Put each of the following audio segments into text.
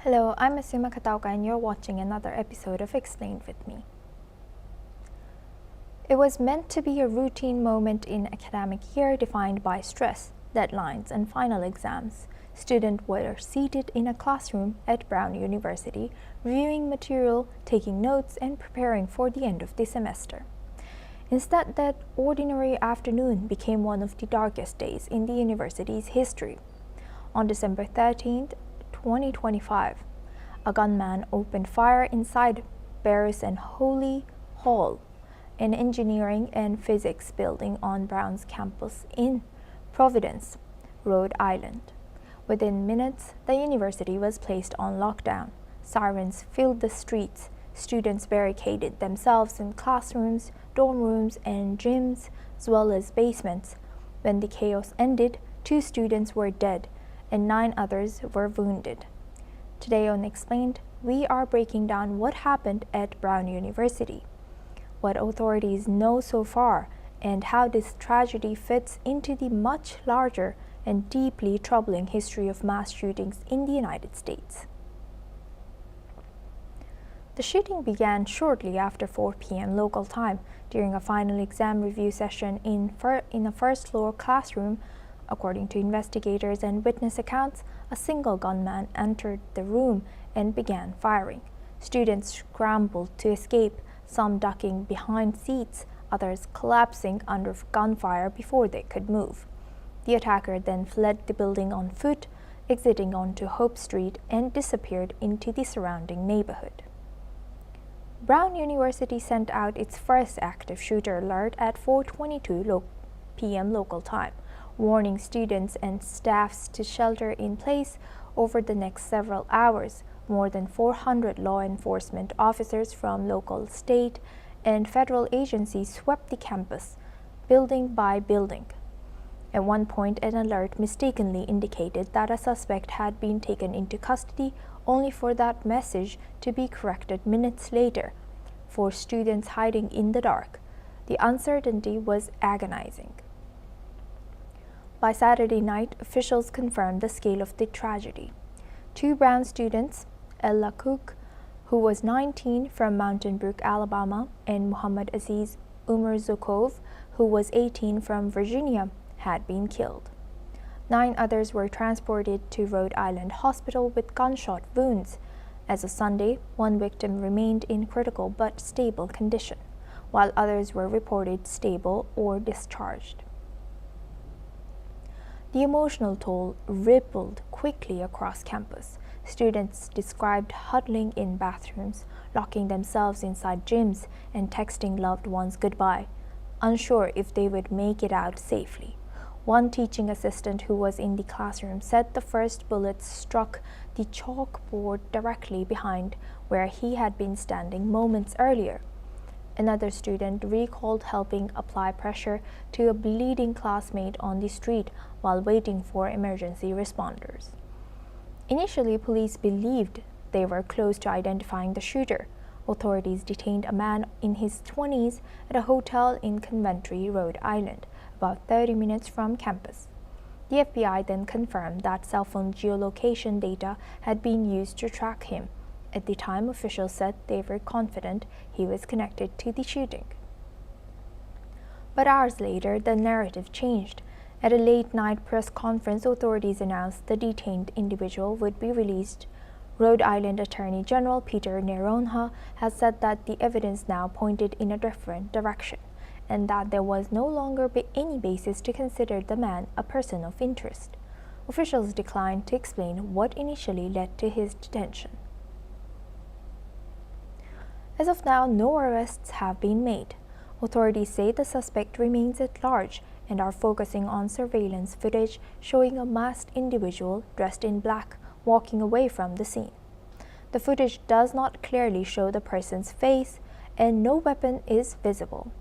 Hello, I'm Asuma Katauka and you're watching another episode of Xplained with me. It was meant to be a routine moment in academic year defined by stress, deadlines, and final exams. Students were seated in a classroom at Brown University, reviewing material, taking notes, and preparing for the end of the semester. Instead, that ordinary afternoon became one of the darkest days in the university's history. On December 13th, 2025, a gunman opened fire inside Barris and Holy Hall, an engineering and physics building on Brown's campus in Providence, Rhode Island. Within minutes, the university was placed on lockdown. Sirens filled the streets. Students barricaded themselves in classrooms, dorm rooms, and gyms, as well as basements. When the chaos ended, 2 students were dead and 9 others were wounded. Today on Xplained, we are breaking down what happened at Brown University, what authorities know so far, and how this tragedy fits into the much larger and deeply troubling history of mass shootings in the United States. The shooting began shortly after 4 p.m. local time during a final exam review session in a first-floor classroom. According to investigators and witness accounts, a single gunman entered the room and began firing. Students scrambled to escape, some ducking behind seats, others collapsing under gunfire before they could move. The attacker then fled the building on foot, exiting onto Hope Street, and disappeared into the surrounding neighborhood. Brown University sent out its first active shooter alert at 4:22 p.m. local time, warning students and staffs to shelter in place over the next several hours. More than 400 law enforcement officers from local, state, and federal agencies swept the campus, building by building. At one point, an alert mistakenly indicated that a suspect had been taken into custody, only for that message to be corrected minutes later. For students hiding in the dark, the uncertainty was agonizing. By Saturday night, officials confirmed the scale of the tragedy. 2 Brown students, Ella Cook, who was 19 from Mountain Brook, Alabama, and Muhammad Aziz Umarzukov, who was 18 from Virginia, had been killed. 9 others were transported to Rhode Island Hospital with gunshot wounds. As of Sunday, 1 victim remained in critical but stable condition, while others were reported stable or discharged. The emotional toll rippled quickly across campus. Students described huddling in bathrooms, locking themselves inside gyms, and texting loved ones goodbye, unsure if they would make it out safely. One teaching assistant who was in the classroom said the first bullets struck the chalkboard directly behind where he had been standing moments earlier. Another student recalled helping apply pressure to a bleeding classmate on the street while waiting for emergency responders. Initially, police believed they were close to identifying the shooter. Authorities detained a man in his 20s at a hotel in Coventry, Rhode Island, about 30 minutes from campus. The FBI then confirmed that cell phone geolocation data had been used to track him. At the time, officials said they were confident he was connected to the shooting. But hours later, the narrative changed. At a late-night press conference, authorities announced the detained individual would be released. Rhode Island Attorney General Peter Neronha has said that the evidence now pointed in a different direction, and that there was no longer any basis to consider the man a person of interest. Officials declined to explain what initially led to his detention. As of now, no arrests have been made. Authorities say the suspect remains at large and are focusing on surveillance footage showing a masked individual dressed in black walking away from the scene. The footage does not clearly show the person's face, and no weapon is visible.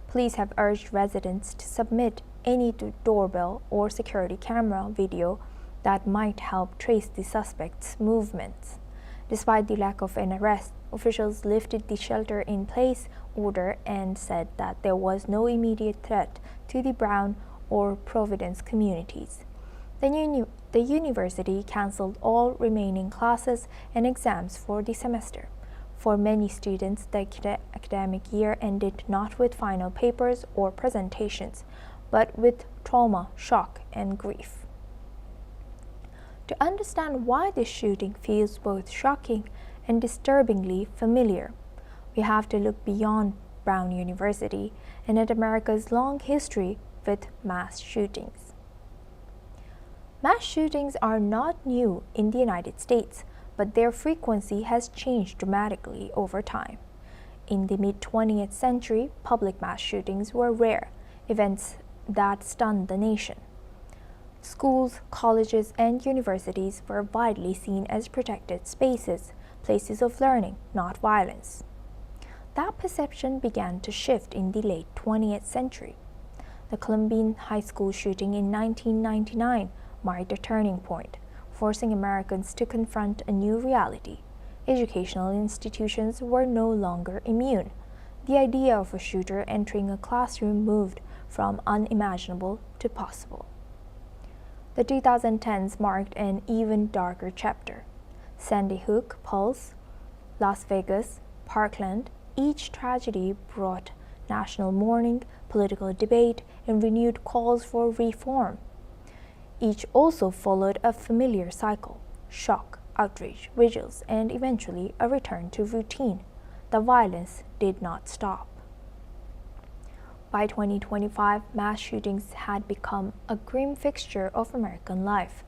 Police have urged residents to submit any doorbell or security camera video that might help trace the suspect's movements. Despite the lack of an arrest, officials lifted the shelter-in-place order and said that there was no immediate threat to the Brown or Providence communities. The university canceled all remaining classes and exams for the semester. For many students, the academic year ended not with final papers or presentations, but with trauma, shock, and grief. To understand why this shooting feels both shocking and disturbingly familiar, we have to look beyond Brown University and at America's long history with mass shootings. Mass shootings are not new in the United States, but their frequency has changed dramatically over time. In the mid-20th century, public mass shootings were rare, events that stunned the nation. Schools, colleges, and universities were widely seen as protected spaces, places of learning, not violence. That perception began to shift in the late 20th century. The Columbine High School shooting in 1999 marked a turning point, forcing Americans to confront a new reality. Educational institutions were no longer immune. The idea of a shooter entering a classroom moved from unimaginable to possible. The 2010s marked an even darker chapter. Sandy Hook, Pulse, Las Vegas, Parkland, each tragedy brought national mourning, political debate, and renewed calls for reform. Each also followed a familiar cycle: shock, outrage, vigils, and eventually a return to routine. The violence did not stop. By 2025, mass shootings had become a grim fixture of American life.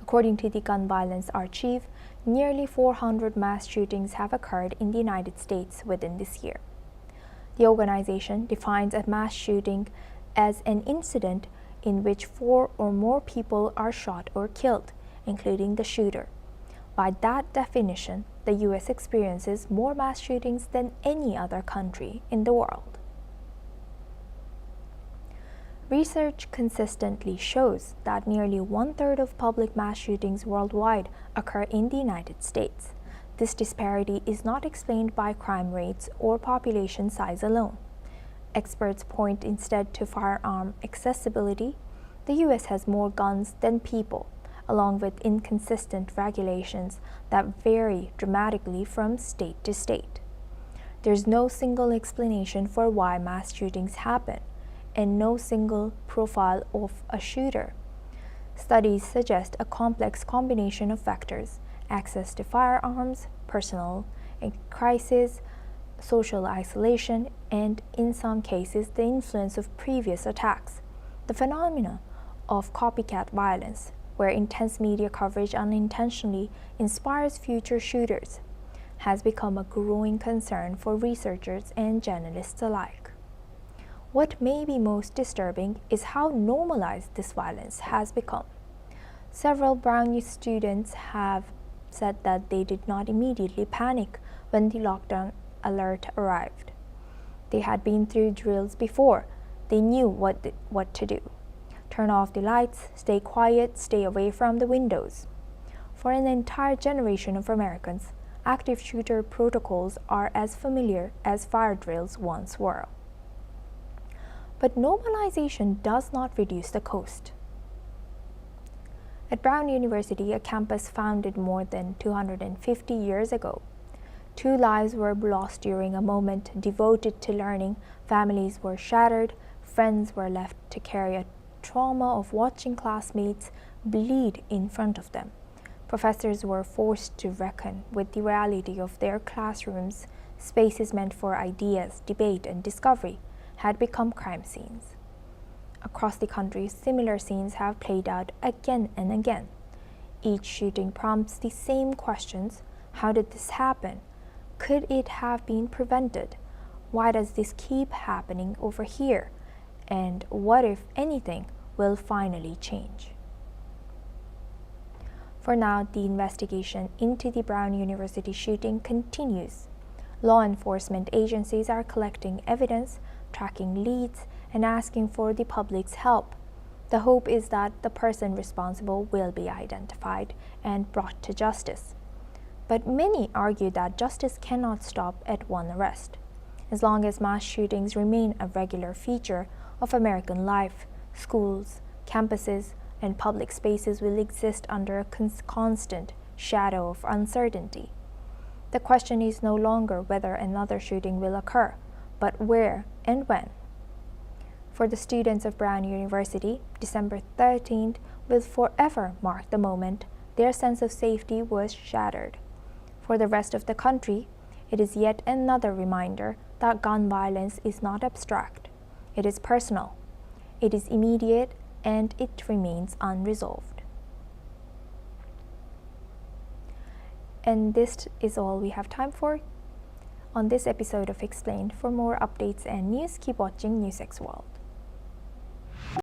According to the Gun Violence Archive, nearly 400 mass shootings have occurred in the United States within this year. The organization defines a mass shooting as an incident in which 4 or more people are shot or killed, including the shooter. By that definition, the U.S. experiences more mass shootings than any other country in the world. Research consistently shows that nearly 1/3 of public mass shootings worldwide occur in the United States. This disparity is not explained by crime rates or population size alone. Experts point instead to firearm accessibility. The U.S. has more guns than people, along with inconsistent regulations that vary dramatically from state to state. There's no single explanation for why mass shootings happen, and no single profile of a shooter. Studies suggest a complex combination of factors: access to firearms, personal crisis, social isolation, and in some cases the influence of previous attacks. The phenomena of copycat violence, where intense media coverage unintentionally inspires future shooters, has become a growing concern for researchers and journalists alike. What may be most disturbing is how normalized this violence has become. Several Brown students have said that they did not immediately panic when the lockdown alert arrived. They had been through drills before. They knew what to do. Turn off the lights, stay quiet, stay away from the windows. For an entire generation of Americans, active shooter protocols are as familiar as fire drills once were. But normalization does not reduce the cost. At Brown University, a campus founded more than 250 years ago, 2 lives were lost during a moment devoted to learning. Families were shattered. Friends were left to carry a trauma of watching classmates bleed in front of them. Professors were forced to reckon with the reality of their classrooms. Spaces meant for ideas, debate, and discovery had become crime scenes. Across the country, similar scenes have played out again and again. Each shooting prompts the same questions: how did this happen? Could it have been prevented? Why does this keep happening over here? And what, if anything, will finally change? For now, the investigation into the Brown University shooting continues. Law enforcement agencies are collecting evidence, tracking leads, and asking for the public's help. The hope is that the person responsible will be identified and brought to justice. But many argue that justice cannot stop at one arrest. As long as mass shootings remain a regular feature of American life, schools, campuses, and public spaces will exist under a constant shadow of uncertainty. The question is no longer whether another shooting will occur, but where and when. For the students of Brown University, December 13th will forever mark the moment their sense of safety was shattered. For the rest of the country, it is yet another reminder that gun violence is not abstract. It is personal, it is immediate, and it remains unresolved. And this is all we have time for on this episode of Xplained. For more updates and news, keep watching NewsX World.